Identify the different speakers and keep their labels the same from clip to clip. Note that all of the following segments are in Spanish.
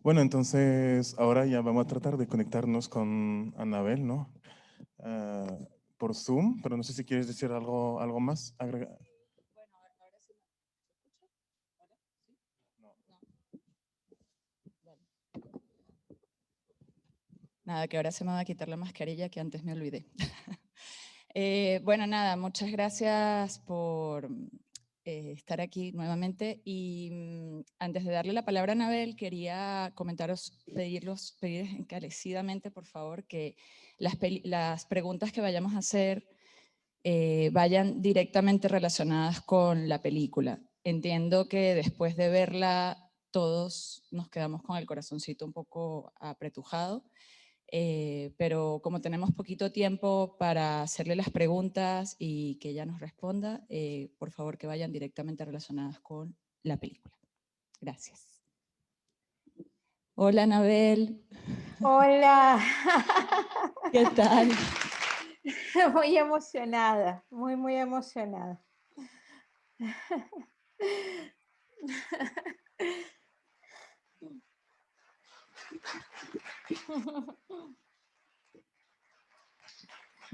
Speaker 1: Bueno, entonces ahora ya vamos a tratar de conectarnos con Anabel, ¿no? Ah, por Zoom, pero no sé si quieres decir algo más.
Speaker 2: Bueno, ahora sí me escucha. ¿Ahora? ¿Sí?
Speaker 1: No.
Speaker 2: No. Vale. Nada, que ahora se me va a quitar la mascarilla que antes me olvidé. Bueno, nada, muchas gracias por estar aquí nuevamente. Y antes de darle la palabra a Anabel, quería pedir encarecidamente, por favor, que las preguntas que vayamos a hacer vayan directamente relacionadas con la película. Entiendo que después de verla todos nos quedamos con el corazoncito un poco apretujado, pero como tenemos poquito tiempo para hacerle las preguntas y que ella nos responda, por favor que vayan directamente relacionadas con la película. Gracias. Hola, Anabel.
Speaker 3: Hola,
Speaker 2: ¿Qué tal?
Speaker 3: muy emocionada, muy emocionada.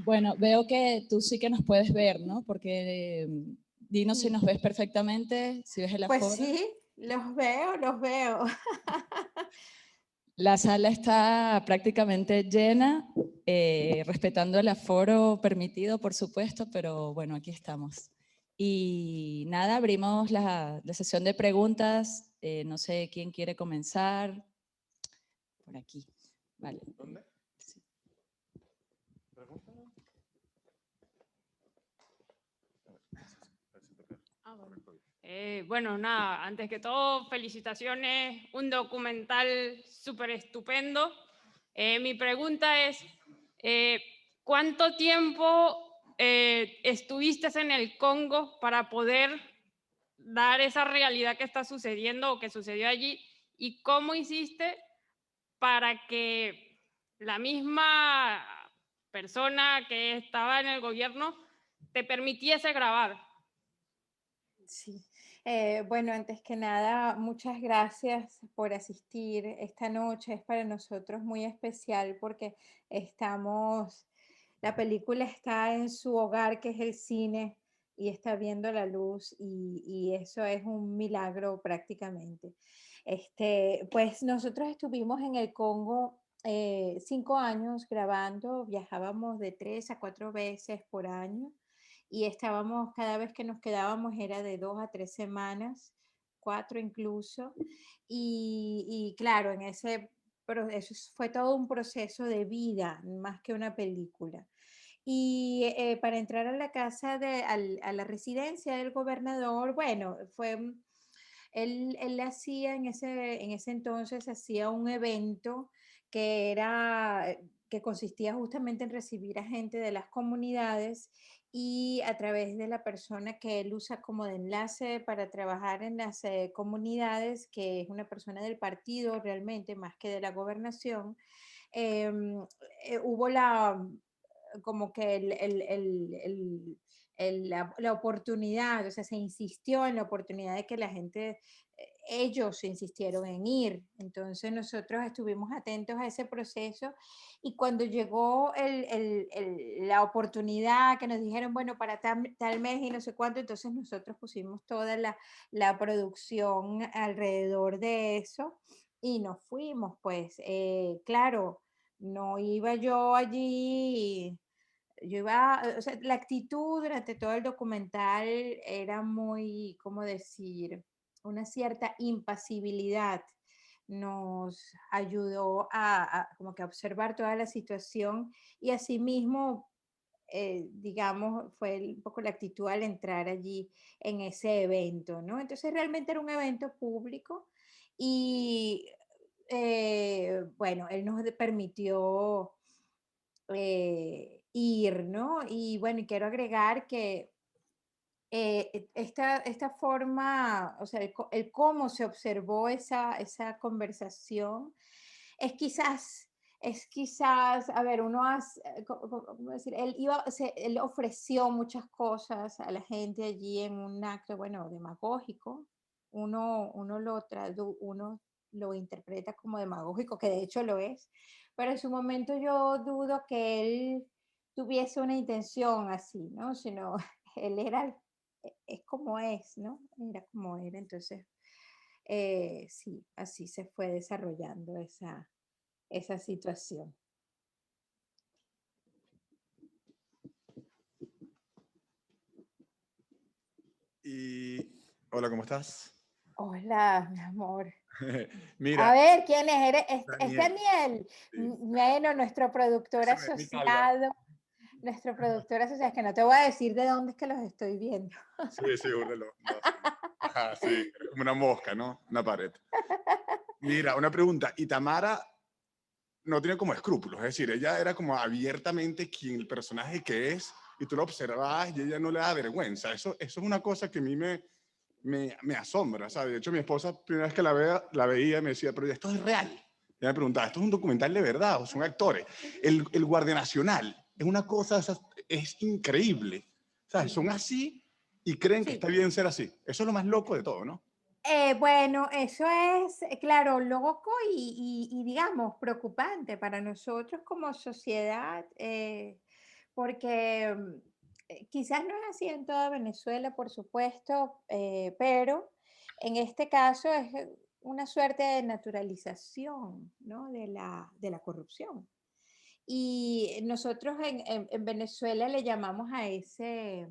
Speaker 2: Bueno, veo que tú sí que nos puedes ver, ¿no? Porque dinos si nos ves perfectamente, si ves el
Speaker 3: Pues
Speaker 2: aforo.
Speaker 3: sí, los veo, los veo.
Speaker 2: La sala está prácticamente llena, respetando el aforo permitido, por supuesto, pero bueno, aquí estamos. Y nada, abrimos la sesión de preguntas. No sé quién quiere comenzar. Por aquí. Vale.
Speaker 1: ¿Dónde?
Speaker 2: Sí.
Speaker 1: Pregúntame.
Speaker 4: Bueno, nada, antes que todo, felicitaciones, un documental súper estupendo. Mi pregunta es, ¿cuánto tiempo estuviste en el Congo para poder dar esa realidad que está sucediendo o que sucedió allí? ¿Y cómo hiciste para que la misma persona que estaba en el gobierno te permitiese grabar?
Speaker 3: Sí. Bueno, antes que nada, muchas gracias por asistir. Esta noche es para nosotros muy especial porque la película está en su hogar, que es el cine, y está viendo la luz, y eso es un milagro prácticamente. Pues nosotros estuvimos en el Congo 5 años grabando, viajábamos de 3 a 4 veces por año y estábamos, cada vez que nos quedábamos era de 2 a 3 semanas, 4 incluso, y claro, eso fue todo un proceso de vida, más que una película. Y para entrar a la a la residencia del gobernador, bueno, él hacía en ese entonces, hacía un evento que que consistía justamente en recibir a gente de las comunidades y a través de la persona que él usa como de enlace para trabajar en las comunidades, que es una persona del partido realmente, más que de la gobernación, em, hubo como que la oportunidad, o sea, se insistió en la oportunidad de que la gente, ellos insistieron en ir. Entonces nosotros estuvimos atentos a ese proceso y cuando llegó la oportunidad que nos dijeron, bueno, para tal mes y no sé cuánto, entonces nosotros pusimos toda la producción alrededor de eso y nos fuimos, pues, claro, no iba yo allí, yo iba, o sea, la actitud durante todo el documental era muy, ¿cómo decir? Una cierta impasibilidad. Nos ayudó como que a observar toda la situación y asimismo, digamos, fue un poco la actitud al entrar allí en ese evento, ¿no? Entonces realmente era un evento público y bueno, él nos permitió ir, ¿no? Y bueno, y quiero agregar que esta forma, o sea, el cómo se observó esa conversación, es quizás, a ver, ¿cómo decir? Él ofreció muchas cosas a la gente allí en un acto, bueno, demagógico. Uno lo interpreta como demagógico, que de hecho lo es, pero en su momento yo dudo que él tuviese una intención así, ¿no? Sino él era, es como es, ¿no? Era como era, entonces sí, así se fue desarrollando esa situación.
Speaker 5: Y hola, ¿cómo estás?
Speaker 3: Hola, mi amor.
Speaker 5: Mira,
Speaker 3: A ver, ¿quién es? Es
Speaker 5: Daniel.
Speaker 3: Daniel.
Speaker 5: Sí.
Speaker 3: Bueno, nuestro productor
Speaker 5: Ese no es mi calva.
Speaker 3: asociado. Nuestro productor asociado, es que no te voy a decir de dónde es que los estoy viendo.
Speaker 5: Sí, sí, búrlalo. No, sí. Ajá, sí, eres como una mosca, ¿no? Una pared. Mira, una pregunta. ¿Y Tamara no tiene como escrúpulos? Es decir, ella era como abiertamente quien el personaje que es, y tú lo observabas y ella no le da vergüenza. Eso es una cosa que a mí me asombra, ¿sabes? De hecho, mi esposa, primera vez que la veía, me decía, pero esto es real. Ella me preguntaba, ¿esto es un documental de verdad o son actores? El Guardia Nacional es una cosa, es increíble. ¿Sabes? Son así y creen que
Speaker 3: Sí.
Speaker 5: está bien ser así. Eso es lo más loco de todo, ¿no?
Speaker 3: Bueno, eso es, claro, loco y, digamos, preocupante para nosotros como sociedad, porque quizás no es así en toda Venezuela, por supuesto, pero en este caso es una suerte de naturalización, ¿no? de la corrupción. Y nosotros en Venezuela le llamamos a ese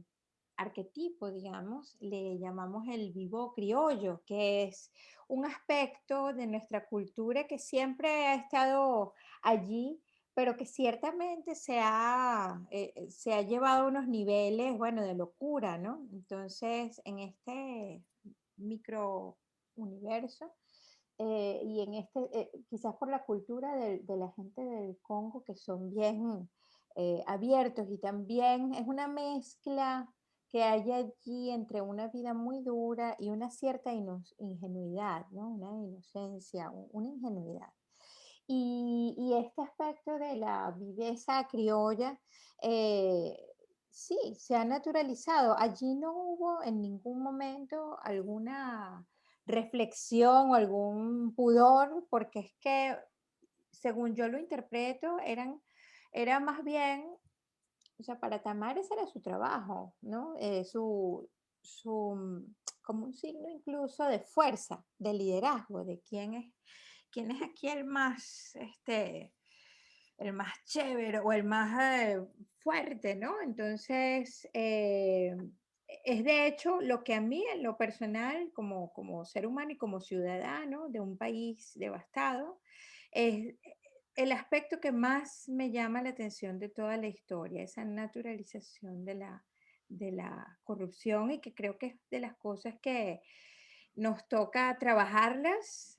Speaker 3: arquetipo, digamos, le llamamos el vivo criollo, que es un aspecto de nuestra cultura que siempre ha estado allí, pero que ciertamente se ha llevado a unos niveles, bueno, de locura, ¿no? Entonces, en este micro universo, y en quizás por la cultura de la gente del Congo, que son bien abiertos, y también es una mezcla que hay allí entre una vida muy dura y una cierta ingenuidad, ¿no? Una inocencia, una ingenuidad. Y este aspecto de la viveza criolla, eh, sí, se ha naturalizado. Allí no hubo en ningún momento alguna reflexión o algún pudor, porque es que, según yo lo interpreto, era más bien, o sea, para Tamar ese era su trabajo, ¿no? Como un signo incluso de fuerza, de liderazgo, de quién es aquí el más chévere o el más fuerte, ¿no? Entonces, es de hecho lo que a mí en lo personal, como ser humano y como ciudadano de un país devastado, es el aspecto que más me llama la atención de toda la historia, esa naturalización de la corrupción, y que creo que es de las cosas que nos toca trabajarlas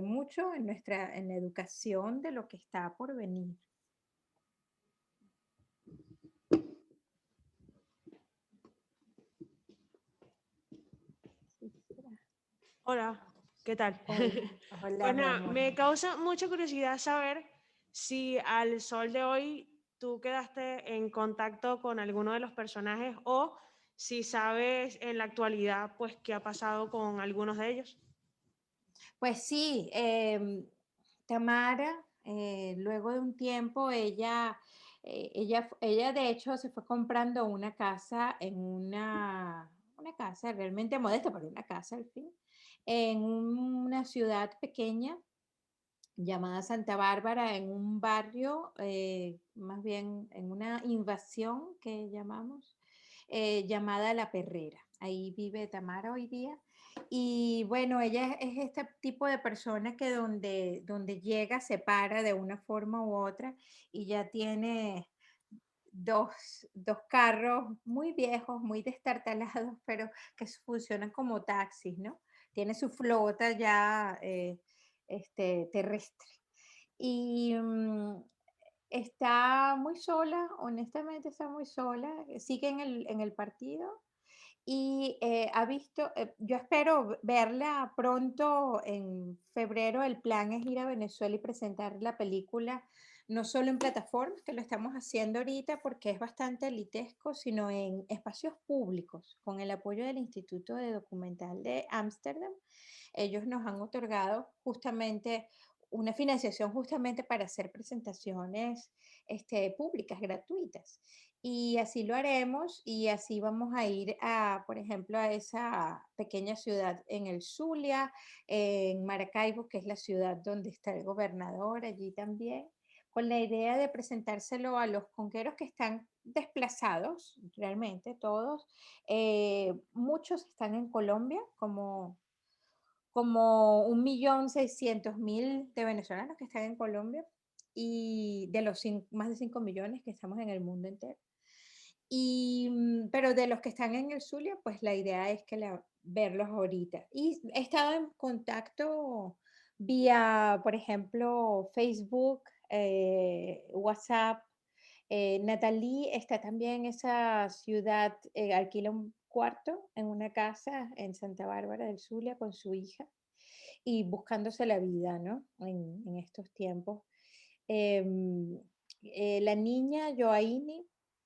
Speaker 3: mucho en la educación de lo que está por venir.
Speaker 6: Hola, ¿qué tal?
Speaker 3: Hola, hola,
Speaker 6: Pues
Speaker 3: mi
Speaker 6: nada,
Speaker 3: amor.
Speaker 6: me causa mucha curiosidad saber si al sol de hoy tú quedaste en contacto con alguno de los personajes o si sabes en la actualidad pues qué ha pasado con algunos de ellos.
Speaker 3: Pues sí, Tamara, luego de un tiempo, ella de hecho se fue comprando una casa una casa realmente modesta, pero una casa al fin, en una ciudad pequeña llamada Santa Bárbara, en un barrio, más bien en una invasión que llamamos, llamada La Perrera. Ahí vive Tamara hoy día. Y bueno, ella es este tipo de persona que donde llega se para de una forma u otra, y ya tiene dos carros muy viejos, muy destartalados, pero que funcionan como taxis, ¿no? Tiene su flota ya terrestre. Y está muy sola, honestamente está muy sola, sigue en el partido, y yo espero verla pronto en febrero. El plan es ir a Venezuela y presentar la película, no solo en plataformas, que lo estamos haciendo ahorita porque es bastante elitesco, sino en espacios públicos, con el apoyo del Instituto de Documental de Ámsterdam. Ellos nos han otorgado justamente una financiación justamente para hacer presentaciones públicas, gratuitas. Y así lo haremos y así vamos a ir por ejemplo, a esa pequeña ciudad en el Zulia, en Maracaibo, que es la ciudad donde está el gobernador, allí también, con la idea de presentárselo a los conqueros que están desplazados, realmente todos. Muchos están en Colombia, como 1.600.000 de venezolanos que están en Colombia y de los más de 5 millones que estamos en el mundo entero. Pero de los que están en el Zulia, pues la idea es verlos ahorita. Y he estado en contacto vía, por ejemplo, Facebook, WhatsApp. Natalie está también en esa ciudad, alquila un cuarto en una casa en Santa Bárbara del Zulia con su hija y buscándose la vida, ¿no? En estos tiempos. La niña Joaini,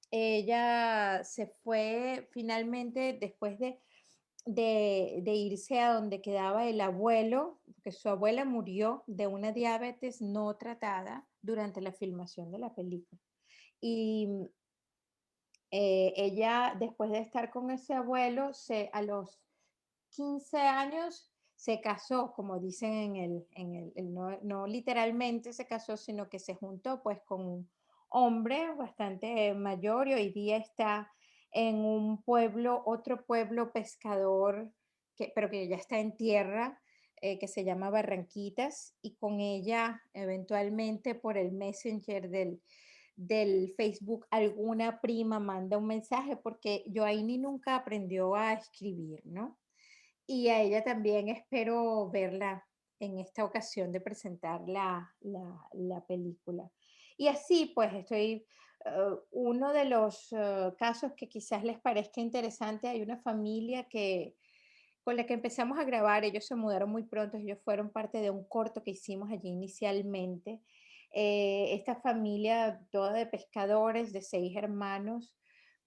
Speaker 3: ella se fue finalmente después de irse a donde quedaba el abuelo, porque su abuela murió de una diabetes no tratada durante la filmación de la película. Y ella, después de estar con ese abuelo, a los 15 años se casó, como dicen no literalmente se casó, sino que se juntó pues con un hombre bastante mayor y hoy día está en un pueblo, otro pueblo pescador, pero que ya está en tierra, que se llama Barranquitas, y con ella eventualmente por el Messenger del Facebook alguna prima manda un mensaje, porque Joaini nunca aprendió a escribir, ¿no? Y a ella también espero verla en esta ocasión de presentar la película. Y así, pues, uno de los casos que quizás les parezca interesante, hay una familia con la que empezamos a grabar, ellos se mudaron muy pronto, ellos fueron parte de un corto que hicimos allí inicialmente. Esta familia toda de pescadores, de 6 hermanos,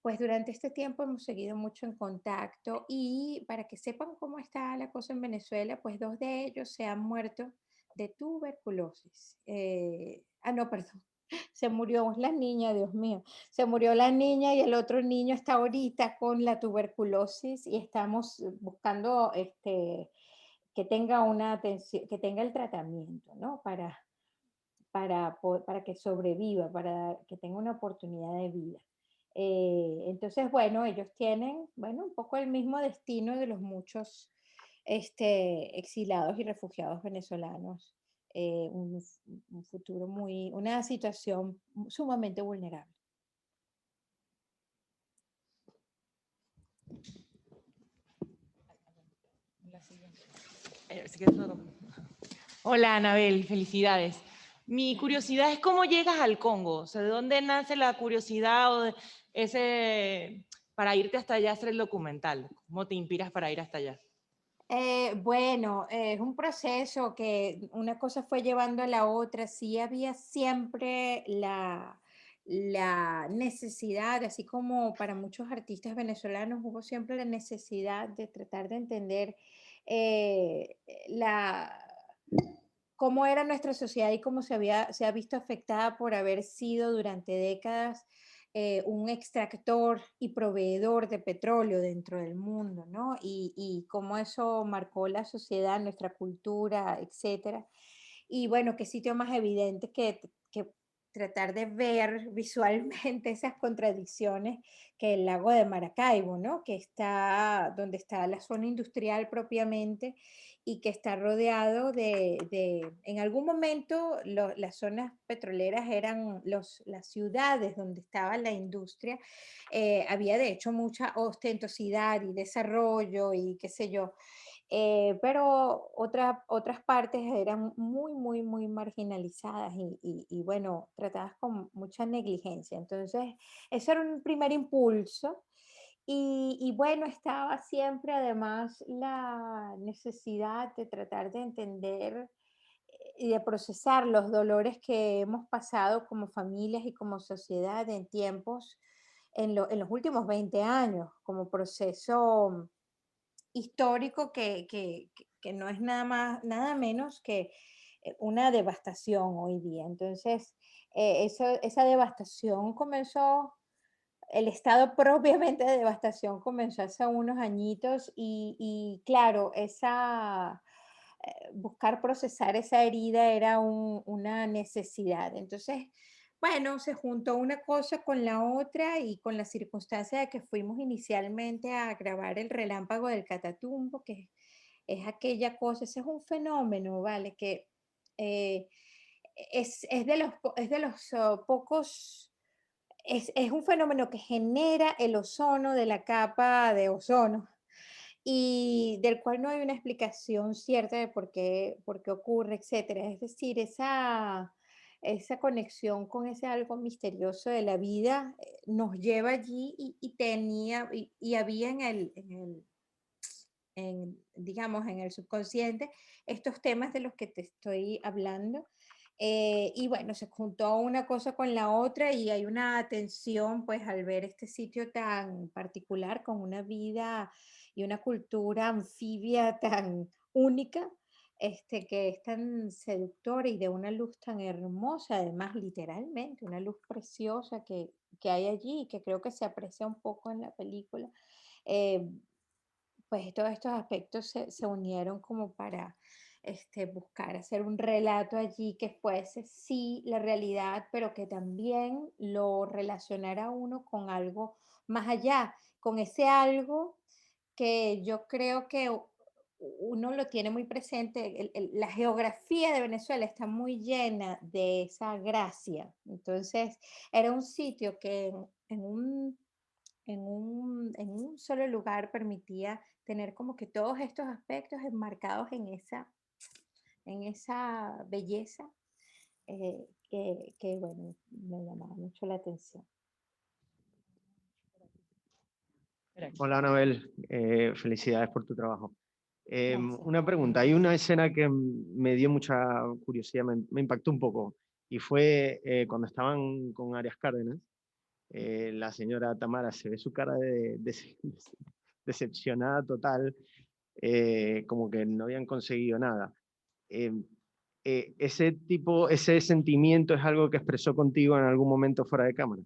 Speaker 3: pues durante este tiempo hemos seguido mucho en contacto y para que sepan cómo está la cosa en Venezuela, pues 2 de ellos se han muerto de tuberculosis. No, perdón, se murió la niña, Dios mío, se murió la niña y el otro niño está ahorita con la tuberculosis y estamos buscando que tenga una atención, que tenga el tratamiento, ¿no? Para que sobreviva, para que tenga una oportunidad de vida. Entonces, bueno, ellos tienen, bueno, un poco el mismo destino de los muchos exilados y refugiados venezolanos, un futuro una situación sumamente vulnerable.
Speaker 7: Hola, Anabel, felicidades. Mi curiosidad es cómo llegas al Congo, o sea, ¿de dónde nace la curiosidad para irte hasta allá a hacer el documental? ¿Cómo te inspiras para ir hasta allá?
Speaker 3: Bueno, es un proceso que una cosa fue llevando a la otra. Sí había siempre la necesidad, así como para muchos artistas venezolanos, hubo siempre la necesidad de tratar de entender eh, la, cómo era nuestra sociedad y cómo se ha visto afectada por haber sido durante décadas un extractor y proveedor de petróleo dentro del mundo, ¿no? Y cómo eso marcó la sociedad, nuestra cultura, etcétera. Y bueno, qué sitio más evidente que tratar de ver visualmente esas contradicciones que el lago de Maracaibo, ¿no? Que está donde está la zona industrial propiamente y que está rodeado en algún momento las zonas petroleras eran las ciudades donde estaba la industria. Había de hecho mucha ostentosidad y desarrollo y qué sé yo. Pero otras partes eran muy, muy, muy marginalizadas y, bueno, tratadas con mucha negligencia. Entonces, eso era un primer impulso. Y bueno, estaba siempre además la necesidad de tratar de entender y de procesar los dolores que hemos pasado como familias y como sociedad en tiempos, en los últimos 20 años, como proceso histórico que no es nada más, nada menos que una devastación hoy día. Entonces, esa devastación comenzó, el estado propiamente de devastación comenzó hace unos añitos y claro, buscar procesar esa herida era una necesidad. Entonces, bueno, se juntó una cosa con la otra y con la circunstancia de que fuimos inicialmente a grabar el relámpago del Catatumbo, que es aquella cosa, ese es un fenómeno, ¿vale? Que eh, es de los pocos, es un fenómeno que genera el ozono de la capa de ozono y del cual no hay una explicación cierta de por qué ocurre, etcétera. Es decir, esa conexión con ese algo misterioso de la vida nos lleva allí y había digamos, en el subconsciente estos temas de los que te estoy hablando. Y bueno, se juntó una cosa con la otra y hay una atención pues al ver este sitio tan particular con una vida y una cultura anfibia tan única, que es tan seductora y de una luz tan hermosa, además literalmente, una luz preciosa que hay allí y que creo que se aprecia un poco en la película. Eh, pues todos estos aspectos se unieron como para buscar hacer un relato allí que fuese sí la realidad, pero que también lo relacionara uno con algo más allá, con ese algo que yo creo que uno lo tiene muy presente. La geografía de Venezuela está muy llena de esa gracia. Entonces, era un sitio que en un solo lugar permitía tener como que todos estos aspectos enmarcados en esa belleza que, bueno, me llamaba mucho la atención.
Speaker 8: Hola, Anabel. Felicidades por tu trabajo.
Speaker 3: Gracias.
Speaker 8: Una pregunta. Hay una escena que me dio mucha curiosidad, me impactó un poco, y fue cuando estaban con Arias Cárdenas. La señora Tamara se ve su cara de decepcionada total, como que no habían conseguido nada. Ese sentimiento es algo que expresó contigo en algún momento fuera de cámara.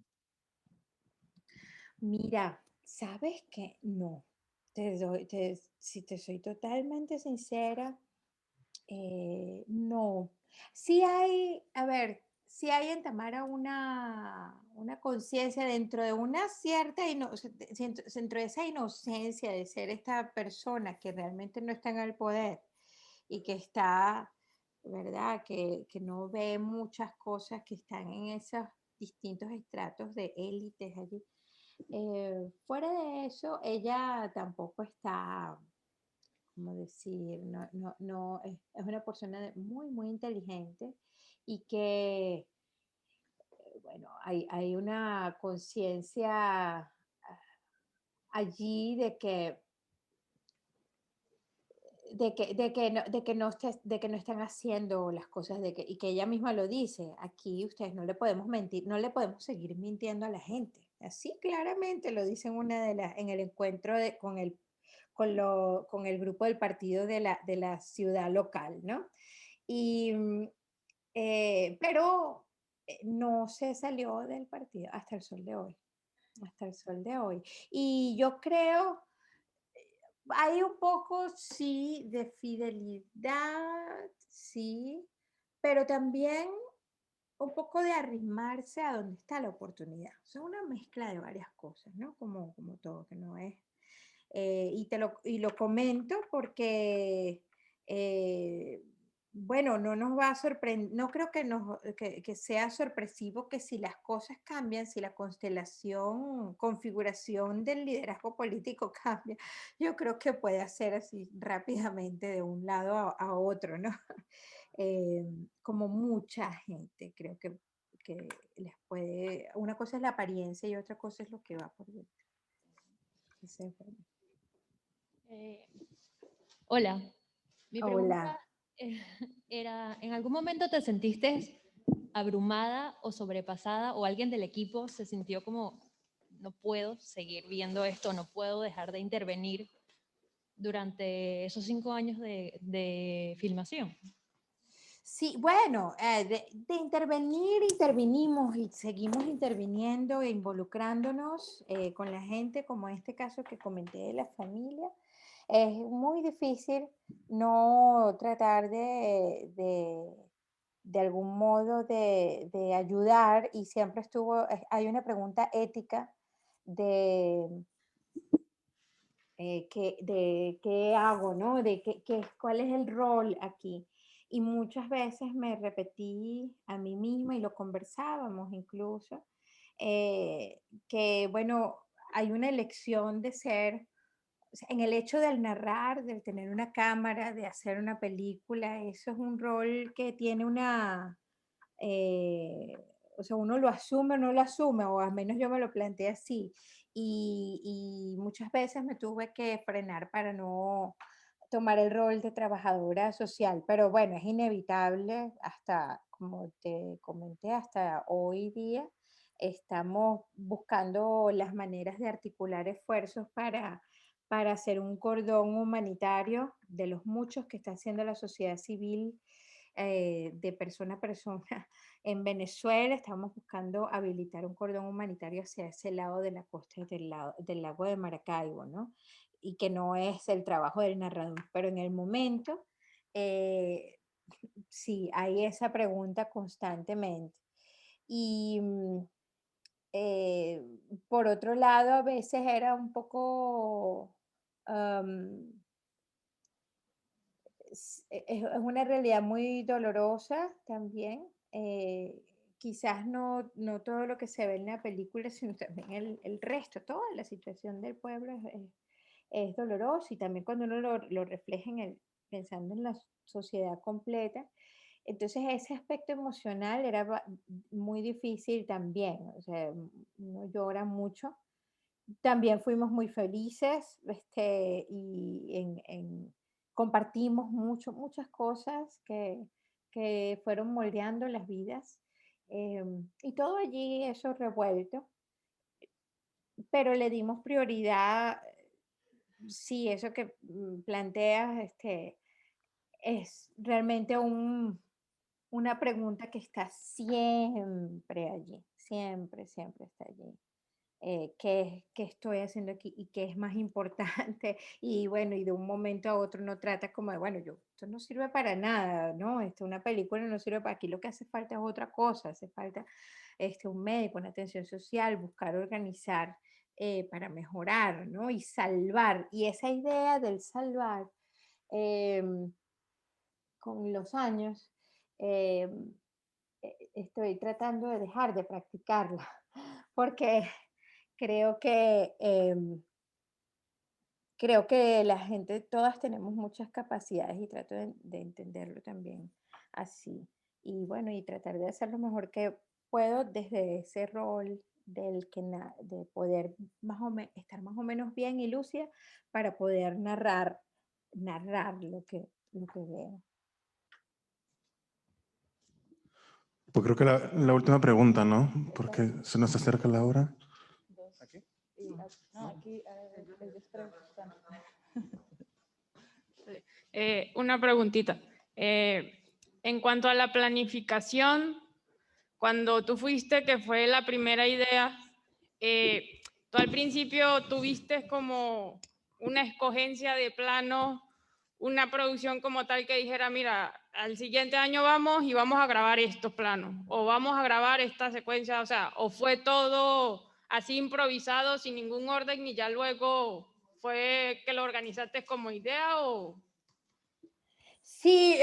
Speaker 3: Mira, ¿sabes qué? No. Si te soy totalmente sincera, no. Sí hay, a ver, sí hay en Tamara una conciencia dentro de una cierta, dentro de esa inocencia de ser esta persona que realmente no está en el poder y que está, ¿verdad? Que no ve muchas cosas que están en esos distintos estratos de élites allí. Fuera de eso, ella tampoco está, ¿cómo decir? Es una persona muy, muy inteligente y que, bueno, hay una conciencia allí de que no están haciendo las cosas y que ella misma lo dice, aquí ustedes no le podemos mentir, no le podemos seguir mintiendo a la gente. Así claramente lo dice en el encuentro con el grupo del partido de la ciudad local, ¿no? Y, pero no se salió del partido hasta el sol de hoy, hasta el sol de hoy. Y yo creo hay un poco, sí, de fidelidad, sí, pero también un poco de arrimarse a donde está la oportunidad. O sea, una mezcla de varias cosas, ¿no? Como todo, que no es. Y lo comento porque, eh, bueno, no nos va a sorprender, no creo que sea sorpresivo que si las cosas cambian, si la configuración del liderazgo político cambia, yo creo que puede hacer así rápidamente de un lado a otro, ¿no? Como mucha gente, creo que les puede, una cosa es la apariencia y otra cosa es lo que va por dentro. Entonces, bueno.
Speaker 9: Hola, mi pregunta
Speaker 3: Hola.
Speaker 9: era, ¿en algún momento te sentiste abrumada o sobrepasada o alguien del equipo se sintió como, no puedo seguir viendo esto, no puedo dejar de intervenir durante esos 5 años de filmación?
Speaker 3: Sí, bueno, de intervenir, intervinimos y seguimos interviniendo e involucrándonos con la gente, como este caso que comenté de la familia. Es muy difícil no tratar de algún modo de ayudar, y siempre hay una pregunta ética de, de qué hago, ¿no? Cuál es el rol aquí. Y muchas veces me repetí a mí misma y lo conversábamos incluso, que bueno, hay una elección de ser, o sea, en el hecho del narrar, del tener una cámara, de hacer una película, eso es un rol que tiene eh, o sea, uno lo asume o no lo asume, o al menos yo me lo planteé así. Y muchas veces me tuve que frenar para no tomar el rol de trabajadora social, pero bueno, es inevitable hasta, como te comenté, hasta hoy día estamos buscando las maneras de articular esfuerzos para hacer un cordón humanitario de los muchos que está haciendo la sociedad civil, de persona a persona en Venezuela. Estamos buscando habilitar un cordón humanitario hacia ese lado de la costa del lago de Maracaibo, ¿no? Y que no es el trabajo del narrador, pero en el momento sí hay esa pregunta constantemente. Y por otro lado, a veces era un poco... es una realidad muy dolorosa también. Quizás no todo lo que se ve en la película, sino también el resto, toda la situación del pueblo es doloroso, y también cuando uno lo refleja pensando en la sociedad completa. Entonces ese aspecto emocional era muy difícil también, o sea, uno llora mucho. También fuimos muy felices, compartimos muchas cosas que fueron moldeando las vidas, y todo allí, eso revuelto, pero le dimos prioridad. Sí, eso que planteas, es realmente una pregunta que está siempre allí, siempre está allí. Qué estoy haciendo aquí y qué es más importante. Y bueno, y de un momento a otro uno trata como de, bueno, esto no sirve para nada, ¿no? Una película no sirve para aquí, lo que hace falta es otra cosa, hace falta un médico, una atención social, buscar organizar para mejorar, ¿no? Y salvar. Y esa idea del salvar, em, con los años, em, estoy tratando de dejar de practicarla, porque creo creo que la gente, todas tenemos muchas capacidades, y trato de entenderlo también así. Y bueno, y tratar de hacer lo mejor que puedo desde ese rol de poder estar más o menos bien y lúcida para poder narrar lo que veo.
Speaker 1: Pues creo que la última pregunta, ¿no? Porque se nos acerca la hora.
Speaker 2: ¿Aquí? No, aquí
Speaker 4: Una preguntita. En cuanto a la planificación, cuando tú fuiste, que fue la primera idea, tú al principio tuviste como una escogencia de plano, una producción como tal que dijera, mira, al siguiente año vamos y vamos a grabar estos planos, o vamos a grabar esta secuencia, o sea, o fue todo así improvisado, sin ningún orden, y ya luego fue que lo organizaste como idea, o...
Speaker 3: Sí,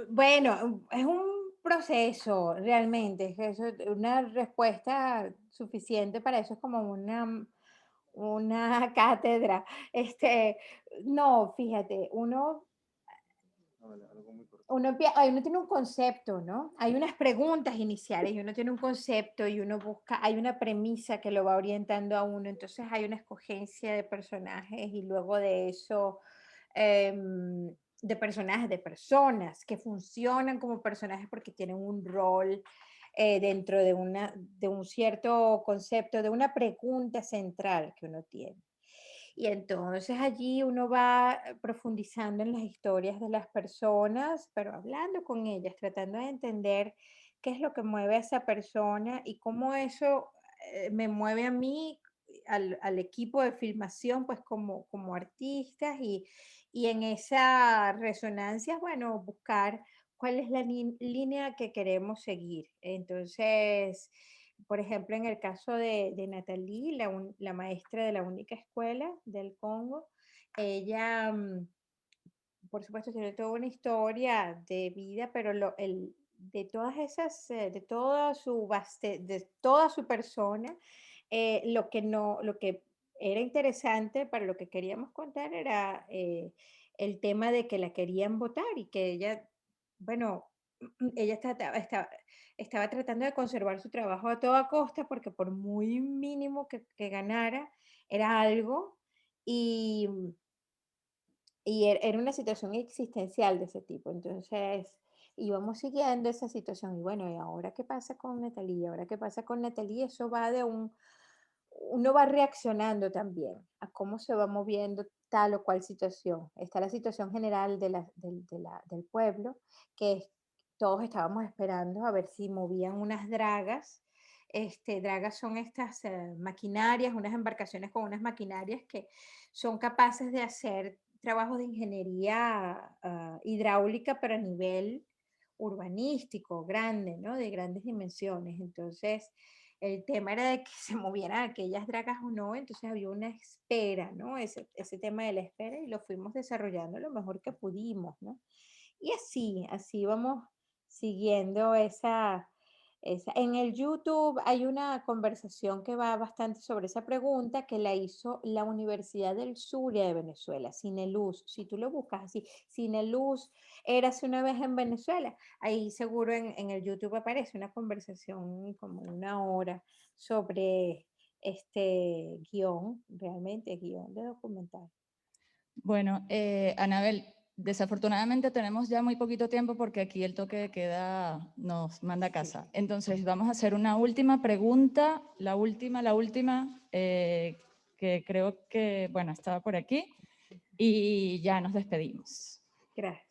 Speaker 3: bueno, es un proceso realmente, es que una respuesta suficiente para eso es como una cátedra. No, fíjate, uno
Speaker 1: vale, algo muy corto.
Speaker 3: uno tiene un concepto, ¿no? Hay unas preguntas iniciales y uno tiene un concepto y uno busca, hay una premisa que lo va orientando a uno, entonces hay una escogencia de personajes y luego de eso, de personajes, de personas que funcionan como personajes porque tienen un rol dentro de un cierto concepto, de una pregunta central que uno tiene. Y entonces allí uno va profundizando en las historias de las personas, pero hablando con ellas, tratando de entender qué es lo que mueve a esa persona y cómo eso me mueve a mí, al equipo de filmación, pues como artistas y en esa resonancia, bueno, buscar cuál es la línea que queremos seguir. Entonces, por ejemplo, en el caso de Nathalie, la maestra de la única escuela del Congo, ella, por supuesto, tiene toda una historia de vida, pero de todas esas, de toda su persona, lo que era interesante para lo que queríamos contar era el tema de que la querían votar y que ella, bueno, ella estaba tratando de conservar su trabajo a toda costa porque por muy mínimo que ganara, era algo y, era una situación existencial de ese tipo. Entonces, íbamos siguiendo esa situación y bueno, ¿y ahora qué pasa con Natalie? ¿Ahora qué pasa con Natalie? Eso va uno va reaccionando también a cómo se va moviendo tal o cual situación. Está la situación general del pueblo, que todos estábamos esperando a ver si movían unas dragas. Dragas son estas maquinarias, unas embarcaciones con unas maquinarias que son capaces de hacer trabajos de ingeniería hidráulica, pero a nivel urbanístico, grande, ¿no? De grandes dimensiones. Entonces, el tema era de que se movieran aquellas dragas o no, entonces había una espera, ¿no? Ese tema de la espera y lo fuimos desarrollando lo mejor que pudimos, ¿no? Y así vamos siguiendo esa. En el YouTube hay una conversación que va bastante sobre esa pregunta que la hizo la Universidad del Zulia de Venezuela, Cineluz. Si tú lo buscas así, Cineluz, érase una vez en Venezuela. Ahí seguro en el YouTube aparece una conversación como 1 hora sobre este guión, realmente guión de documental.
Speaker 2: Bueno, Anabel, desafortunadamente tenemos ya muy poquito tiempo porque aquí el toque de queda nos manda a casa. Entonces vamos a hacer una última pregunta, la última, que creo que, bueno, estaba por aquí y ya nos despedimos.
Speaker 3: Gracias.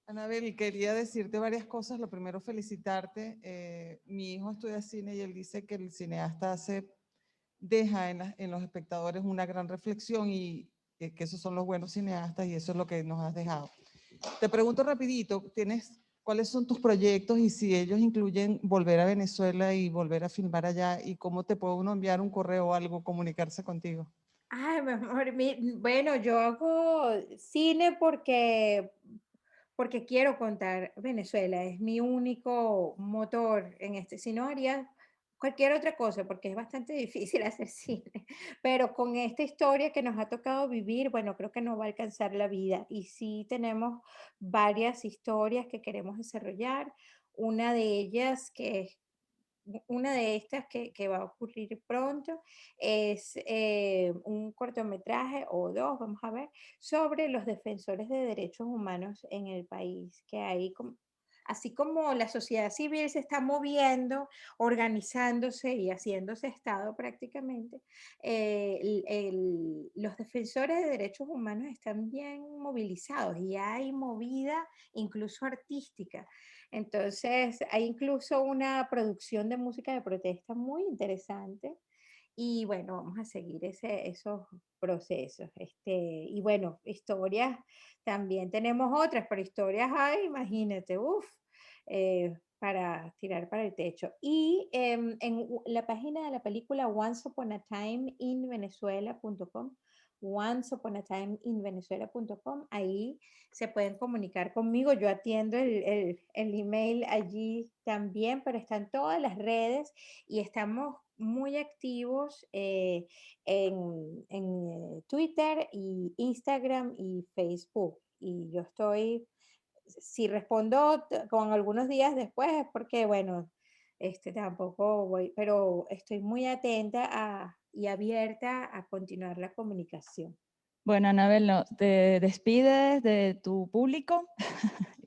Speaker 10: Anabel, quería decirte varias cosas. Lo primero, felicitarte. Mi hijo estudia cine y él dice que el cineasta deja en los espectadores una gran reflexión y que esos son los buenos cineastas y eso es lo que nos has dejado. Te pregunto rapidito, ¿cuáles son tus proyectos y si ellos incluyen volver a Venezuela y volver a filmar allá y cómo te puede uno enviar un correo o algo, comunicarse contigo?
Speaker 3: Ay, mi amor, bueno, yo hago cine porque quiero contar Venezuela, es mi único motor en este. Si no haría cualquier otra cosa, porque es bastante difícil hacer cine, pero con esta historia que nos ha tocado vivir, bueno, creo que no va a alcanzar la vida. Y sí tenemos varias historias que queremos desarrollar. Una de ellas una de estas que va a ocurrir pronto es un cortometraje o dos, vamos a ver, sobre los defensores de derechos humanos en el país, que hay así como la sociedad civil se está moviendo, organizándose y haciéndose Estado prácticamente, los defensores de derechos humanos están bien movilizados y hay movida incluso artística. Entonces, hay incluso una producción de música de protesta muy interesante. Y bueno, vamos a seguir esos procesos. Y bueno, historias, también tenemos otras, pero historias hay, imagínate, para tirar para el techo. Y la página de la película onceuponatimeinvenezuela.com, onceuponatimeinvenezuela.com, ahí se pueden comunicar conmigo. Yo atiendo el email allí también, pero están todas las redes y estamos muy activos en Twitter y Instagram y Facebook. Y yo estoy si respondo con algunos días después es porque, bueno, tampoco voy, pero estoy muy atenta y abierta a continuar la comunicación.
Speaker 2: Bueno, Anabel, no, te despides de tu público.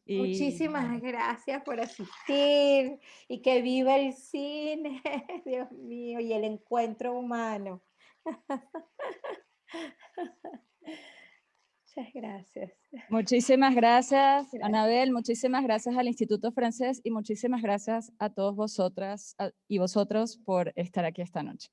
Speaker 3: Muchísimas gracias por asistir y que viva el cine, Dios mío, y el encuentro humano. Muchas gracias.
Speaker 2: Muchísimas gracias, Anabel, muchísimas gracias al Instituto Francés y muchísimas gracias a todos vosotras y vosotros por estar aquí esta noche.